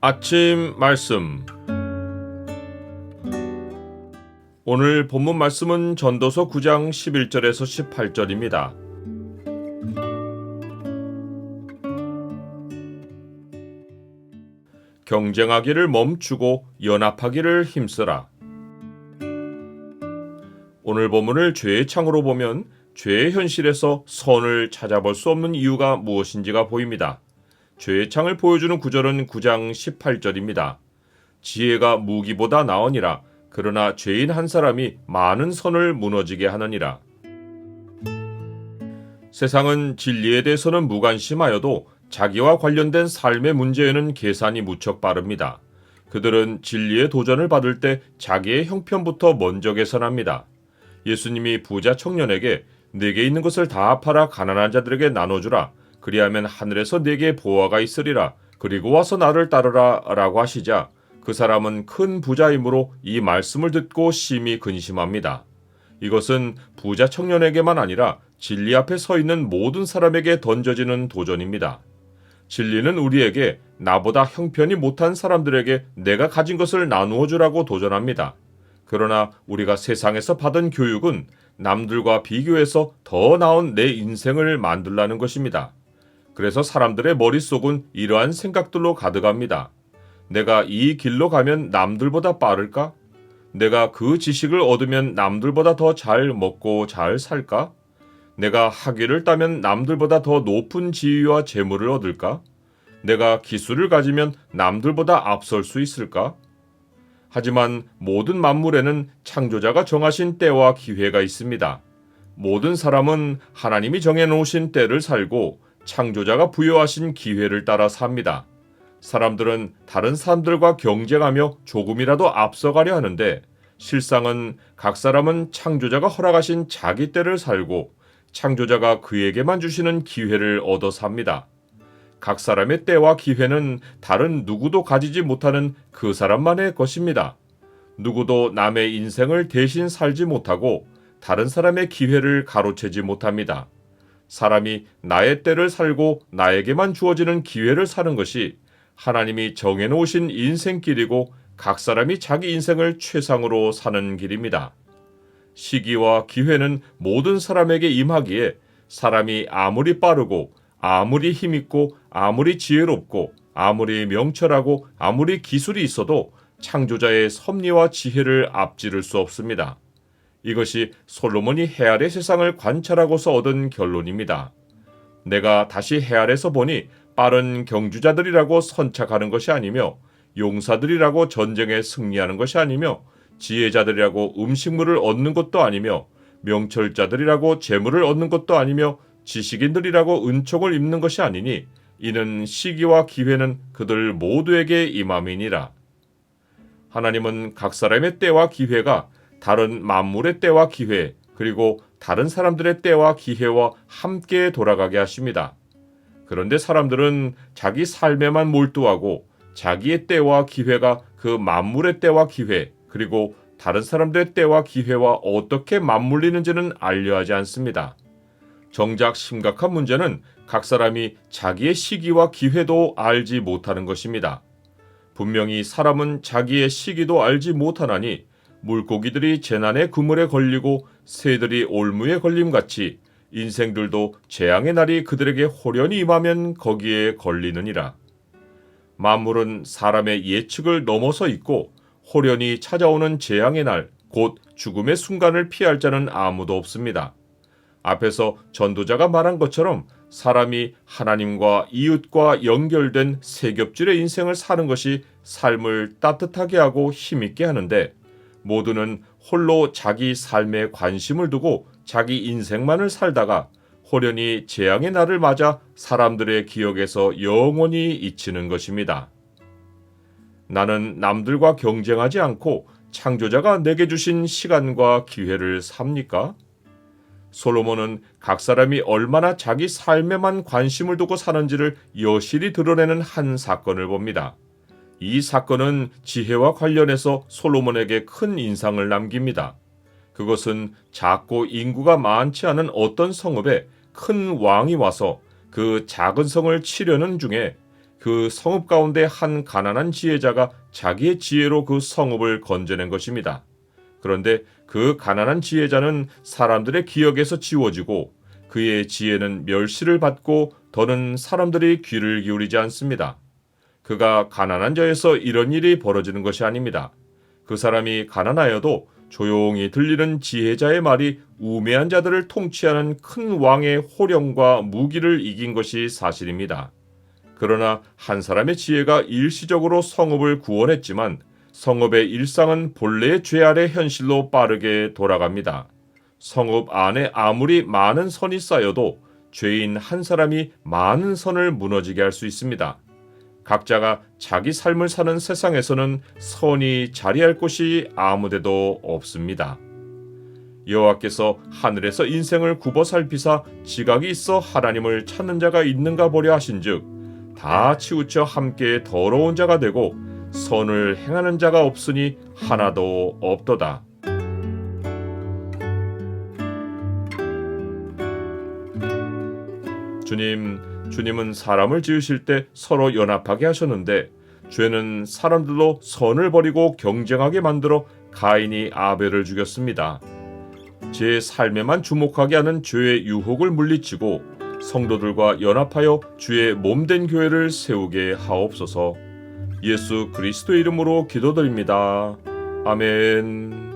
아침 말씀. 오늘 본문 말씀은 전도서 9장 11절에서 18절입니다. 경쟁하기를 멈추고 연합하기를 힘쓰라. 오늘 본문을 죄의 창으로 보면 죄의 현실에서 선을 찾아볼 수 없는 이유가 무엇인지가 보입니다. 죄의 창을 보여주는 구절은 9장 18절입니다. 지혜가 무기보다 나으니라. 그러나 죄인 한 사람이 많은 선을 무너지게 하느니라. 세상은 진리에 대해서는 무관심하여도 자기와 관련된 삶의 문제에는 계산이 무척 빠릅니다. 그들은 진리의 도전을 받을 때 자기의 형편부터 먼저 계산합니다. 예수님이 부자 청년에게 내게 있는 것을 다 팔아 가난한 자들에게 나눠주라. 그리하면 하늘에서 내게 보화가 있으리라. 그리고 와서 나를 따르라 라고 하시자 그 사람은 큰 부자이므로 이 말씀을 듣고 심히 근심합니다. 이것은 부자 청년에게만 아니라 진리 앞에 서 있는 모든 사람에게 던져지는 도전입니다. 진리는 우리에게 나보다 형편이 못한 사람들에게 내가 가진 것을 나누어 주라고 도전합니다. 그러나 우리가 세상에서 받은 교육은 남들과 비교해서 더 나은 내 인생을 만들라는 것입니다. 그래서 사람들의 머릿속은 이러한 생각들로 가득합니다. 내가 이 길로 가면 남들보다 빠를까? 내가 그 지식을 얻으면 남들보다 더 잘 먹고 잘 살까? 내가 학위를 따면 남들보다 더 높은 지위와 재물을 얻을까? 내가 기술을 가지면 남들보다 앞설 수 있을까? 하지만 모든 만물에는 창조자가 정하신 때와 기회가 있습니다. 모든 사람은 하나님이 정해놓으신 때를 살고 창조자가 부여하신 기회를 따라 삽니다. 사람들은 다른 사람들과 경쟁하며 조금이라도 앞서가려 하는데 실상은 각 사람은 창조자가 허락하신 자기 때를 살고 창조자가 그에게만 주시는 기회를 얻어 삽니다. 각 사람의 때와 기회는 다른 누구도 가지지 못하는 그 사람만의 것입니다. 누구도 남의 인생을 대신 살지 못하고 다른 사람의 기회를 가로채지 못합니다. 사람이 나의 때를 살고 나에게만 주어지는 기회를 사는 것이 하나님이 정해놓으신 인생길이고 각 사람이 자기 인생을 최상으로 사는 길입니다. 시기와 기회는 모든 사람에게 임하기에 사람이 아무리 빠르고 아무리 힘있고 아무리 지혜롭고 아무리 명철하고 아무리 기술이 있어도 창조자의 섭리와 지혜를 앞지를 수 없습니다. 이것이 솔로몬이 해아래 세상을 관찰하고서 얻은 결론입니다. 내가 다시 해아래서 보니 빠른 경주자들이라고 선착하는 것이 아니며 용사들이라고 전쟁에 승리하는 것이 아니며 지혜자들이라고 음식물을 얻는 것도 아니며 명철자들이라고 재물을 얻는 것도 아니며 지식인들이라고 은총을 입는 것이 아니니 이는 시기와 기회는 그들 모두에게 임함이니라. 하나님은 각 사람의 때와 기회가 다른 만물의 때와 기회 그리고 다른 사람들의 때와 기회와 함께 돌아가게 하십니다. 그런데 사람들은 자기 삶에만 몰두하고 자기의 때와 기회가 그 만물의 때와 기회 그리고 다른 사람들의 때와 기회와 어떻게 맞물리는지는 알려하지 않습니다. 정작 심각한 문제는 각 사람이 자기의 시기와 기회도 알지 못하는 것입니다. 분명히 사람은 자기의 시기도 알지 못하나니 물고기들이 재난의 그물에 걸리고 새들이 올무에 걸림같이 인생들도 재앙의 날이 그들에게 호련히 임하면 거기에 걸리느니라. 만물은 사람의 예측을 넘어서 있고 호련히 찾아오는 재앙의 날, 곧 죽음의 순간을 피할 자는 아무도 없습니다. 앞에서 전도자가 말한 것처럼 사람이 하나님과 이웃과 연결된 세겹질의 인생을 사는 것이 삶을 따뜻하게 하고 힘있게 하는데 모두는 홀로 자기 삶에 관심을 두고 자기 인생만을 살다가 호련히 재앙의 날을 맞아 사람들의 기억에서 영원히 잊히는 것입니다. 나는 남들과 경쟁하지 않고 창조자가 내게 주신 시간과 기회를 삽니까? 솔로몬은 각 사람이 얼마나 자기 삶에만 관심을 두고 사는지를 여실히 드러내는 한 사건을 봅니다. 이 사건은 지혜와 관련해서 솔로몬에게 큰 인상을 남깁니다. 그것은 작고 인구가 많지 않은 어떤 성읍에 큰 왕이 와서 그 작은 성을 치려는 중에 그 성읍 가운데 한 가난한 지혜자가 자기의 지혜로 그 성읍을 건져낸 것입니다. 그런데 그 가난한 지혜자는 사람들의 기억에서 지워지고 그의 지혜는 멸시를 받고 더는 사람들이 귀를 기울이지 않습니다. 그가 가난한 자에서 이런 일이 벌어지는 것이 아닙니다. 그 사람이 가난하여도 조용히 들리는 지혜자의 말이 우매한 자들을 통치하는 큰 왕의 호령과 무기를 이긴 것이 사실입니다. 그러나 한 사람의 지혜가 일시적으로 성읍을 구원했지만 성읍의 일상은 본래의 죄 아래 현실로 빠르게 돌아갑니다. 성읍 안에 아무리 많은 선이 쌓여도 죄인 한 사람이 많은 선을 무너지게 할 수 있습니다. 각자가 자기 삶을 사는 세상에서는 선이 자리할 곳이 아무데도 없습니다. 여호와께서 하늘에서 인생을 굽어 살피사 지각이 있어 하나님을 찾는 자가 있는가 보려 하신즉 다 치우쳐 함께 더러운 자가 되고 선을 행하는 자가 없으니 하나도 없도다. 주님은 사람을 지으실 때 서로 연합하게 하셨는데 죄는 사람들로 선을 버리고 경쟁하게 만들어 가인이 아벨을 죽였습니다. 제 삶에만 주목하게 하는 죄의 유혹을 물리치고 성도들과 연합하여 주의 몸된 교회를 세우게 하옵소서. 예수 그리스도의 이름으로 기도드립니다. 아멘.